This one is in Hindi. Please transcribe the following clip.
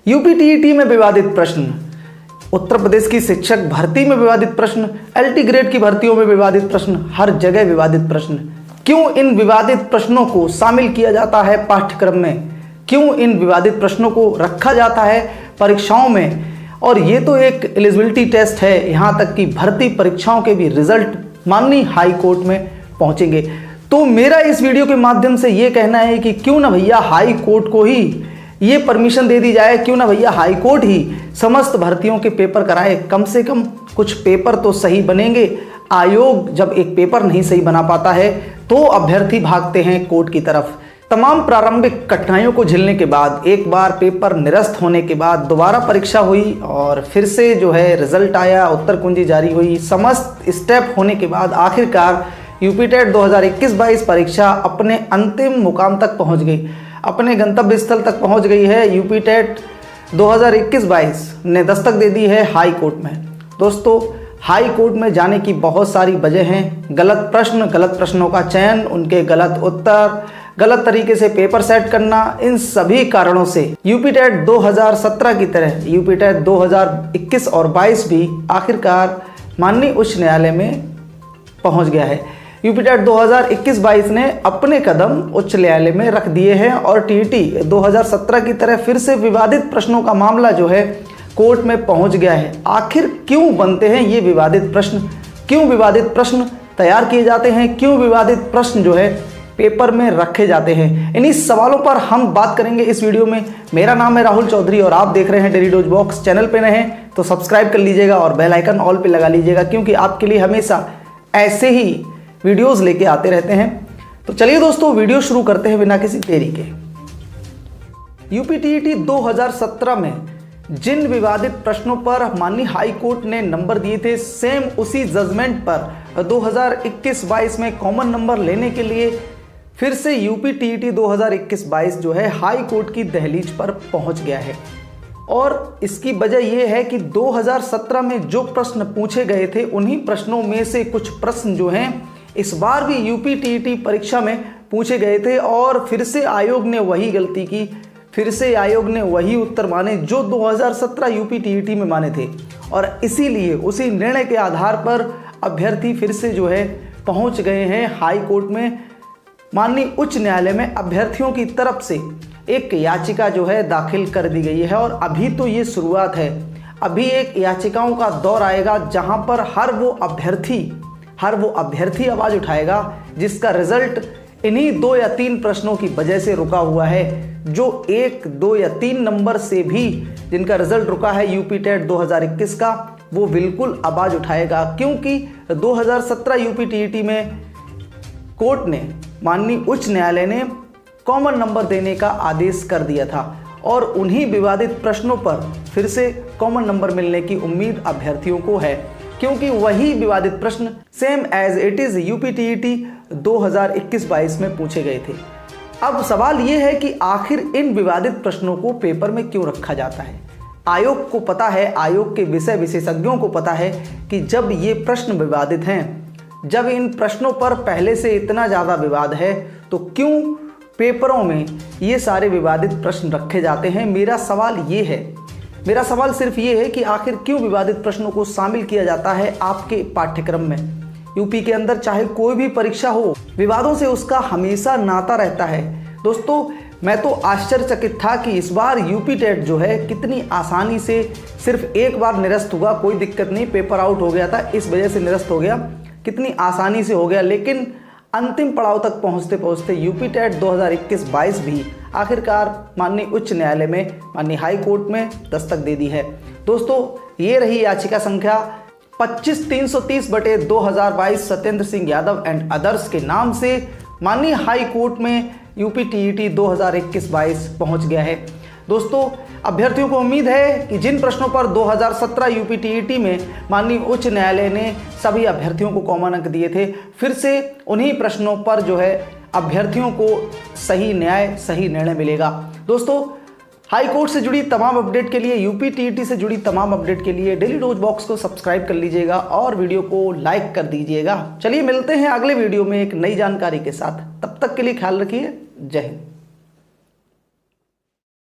यूपी टीईटी में विवादित प्रश्न, उत्तर प्रदेश की शिक्षक भर्ती में विवादित प्रश्न, एलटी ग्रेड की भर्तियों में विवादित प्रश्न, हर जगह विवादित प्रश्न। क्यों इन विवादित प्रश्नों को शामिल किया जाता है पाठ्यक्रम में? क्यों इन विवादित प्रश्नों को रखा जाता है परीक्षाओं में? और ये तो एक एलिजिबिलिटी टेस्ट है, यहाँ तक कि भर्ती परीक्षाओं के भी रिजल्ट माननीय हाई कोर्ट में पहुँचेंगे। तो मेरा इस वीडियो के माध्यम से ये कहना है कि क्यों ना भैया हाई कोर्ट को ही ये परमिशन दे दी जाए, क्यों ना भैया हाई कोर्ट ही समस्त भर्तियों के पेपर कराए। कम से कम कुछ पेपर तो सही बनेंगे। आयोग जब एक पेपर नहीं सही बना पाता है तो अभ्यर्थी भागते हैं कोर्ट की तरफ। तमाम प्रारंभिक कठिनाइयों को झेलने के बाद, एक बार पेपर निरस्त होने के बाद दोबारा परीक्षा हुई और फिर से जो है रिजल्ट आया, उत्तर कुंजी जारी हुई, समस्त स्टेप होने के बाद आखिरकार यूपी टेट 2021-22 परीक्षा अपने अंतिम मुकाम तक पहुंच गई, अपने गंतव्य स्थल तक पहुंच गई है। यूपी टेट 2021-22 ने दस्तक दे दी है हाई कोर्ट में। दोस्तों, हाई कोर्ट में जाने की बहुत सारी वजह हैं। गलत प्रश्न, गलत प्रश्नों का चयन, उनके गलत उत्तर, गलत तरीके से पेपर सेट करना, इन सभी कारणों से यूपी टेट 2017 की तरह यूपी टेट 2021 और 22 भी आखिरकार माननीय उच्च न्यायालय में पहुंच गया है। यूपी टेट 2021-22 ने अपने कदम उच्च न्यायालय में रख दिए हैं और टीईटी 2017 की तरह फिर से विवादित प्रश्नों का मामला जो है कोर्ट में पहुंच गया है। आखिर क्यों बनते हैं ये विवादित प्रश्न? क्यों विवादित प्रश्न तैयार किए जाते हैं? क्यों विवादित प्रश्न जो है पेपर में रखे जाते हैं? इन्हीं सवालों पर हम बात करेंगे इस वीडियो में। मेरा नाम है राहुल चौधरी और आप देख रहे हैं डेली डोज बॉक्स। चैनल पे नए हैं तो सब्सक्राइब कर लीजिएगा और बेल आइकन ऑल पे लगा लीजिएगा, क्योंकि आपके लिए हमेशा ऐसे ही वीडियोस लेके आते रहते हैं। तो चलिए दोस्तों, वीडियो शुरू करते हैं बिना किसी देरी के। यूपी टीईटी 2017 में जिन विवादित प्रश्नों पर माननीय हाई कोर्ट ने नंबर दिए थे, सेम उसी जजमेंट पर 2021-22 में कॉमन नंबर लेने के लिए फिर से यूपी टीईटी 2021-22 जो है हाई कोर्ट की दहलीज पर पहुंच गया है। और इसकी वजह यह है कि 2017 में जो प्रश्न पूछे गए थे उन्हीं प्रश्नों में से कुछ प्रश्न जो हैं इस बार भी यूपी टीईटी परीक्षा में पूछे गए थे और फिर से आयोग ने वही गलती की, फिर से आयोग ने वही उत्तर माने जो 2017 यूपी टीईटी में माने थे। और इसीलिए उसी निर्णय के आधार पर अभ्यर्थी फिर से जो है पहुंच गए हैं हाई कोर्ट में। माननीय उच्च न्यायालय में अभ्यर्थियों की तरफ से एक याचिका जो है दाखिल कर दी गई है और अभी तो ये शुरुआत है। अभी एक याचिकाओं का दौर आएगा जहां पर हर वो अभ्यर्थी आवाज उठाएगा जिसका रिजल्ट इन्हीं 2 या 3 प्रश्नों की वजह से रुका हुआ है, जो 1, 2 या 3 नंबर से भी जिनका रिजल्ट रुका है यूपी टेट 2021 का, वो बिल्कुल आवाज उठाएगा। क्योंकि 2017 यूपी टीईटी में कोर्ट ने, माननीय उच्च न्यायालय ने कॉमन नंबर देने का आदेश कर दिया था और उन्हीं विवादित प्रश्नों पर फिर से कॉमन नंबर मिलने की उम्मीद अभ्यर्थियों को है, क्योंकि वही विवादित प्रश्न same as it is UP TET 2021-22 में पूछे गए थे। अब सवाल ये है कि आखिर इन विवादित प्रश्नों को पेपर में क्यों रखा जाता है? आयोग को पता है, आयोग के विषय विशेषज्ञों को पता है कि जब ये प्रश्न विवादित हैं, जब इन प्रश्नों पर पहले से इतना ज़्यादा विवाद है, तो क्यों पेपरों में ये सारे विवादित प्रश्न रखे जाते हैं? मेरा सवाल सिर्फ ये है कि आखिर क्यों विवादित प्रश्नों को शामिल किया जाता है आपके पाठ्यक्रम में। यूपी के अंदर चाहे कोई भी परीक्षा हो, विवादों से उसका हमेशा नाता रहता है। दोस्तों, मैं तो आश्चर्यचकित था कि इस बार यूपी टेट जो है कितनी आसानी से सिर्फ एक बार निरस्त हुआ, कोई दिक्कत नहीं, पेपर आउट हो गया था इस वजह से निरस्त हो गया, कितनी आसानी से हो गया। लेकिन अंतिम पड़ाव तक पहुंचते पहुंचते यूपी टेट 2021-22 भी आखिरकार माननीय उच्च न्यायालय में, माननीय हाई कोर्ट में दस्तक दे दी है। दोस्तों, ये रही याचिका संख्या 25-330/2022 सत्येंद्र सिंह यादव एंड अदर्स के नाम से माननीय हाई कोर्ट में यूपी टीईटी 2021-22 पहुंच गया है। दोस्तों, अभ्यर्थियों को उम्मीद है कि जिन प्रश्नों पर 2017 यूपी टीईटी में माननीय उच्च न्यायालय ने सभी अभ्यर्थियों को कॉमन अंक दिए थे, फिर से उन्हीं प्रश्नों पर जो है अभ्यर्थियों को सही न्याय, सही निर्णय मिलेगा। दोस्तों, हाई कोर्ट से जुड़ी तमाम अपडेट के लिए, यूपी टीईटी से जुड़ी तमाम अपडेट के लिए डेली डोज बॉक्स को सब्सक्राइब कर लीजिएगा और वीडियो को लाइक कर दीजिएगा। चलिए मिलते हैं अगले वीडियो में एक नई जानकारी के साथ। तब तक के लिए ख्याल रखिए। जय हिंद।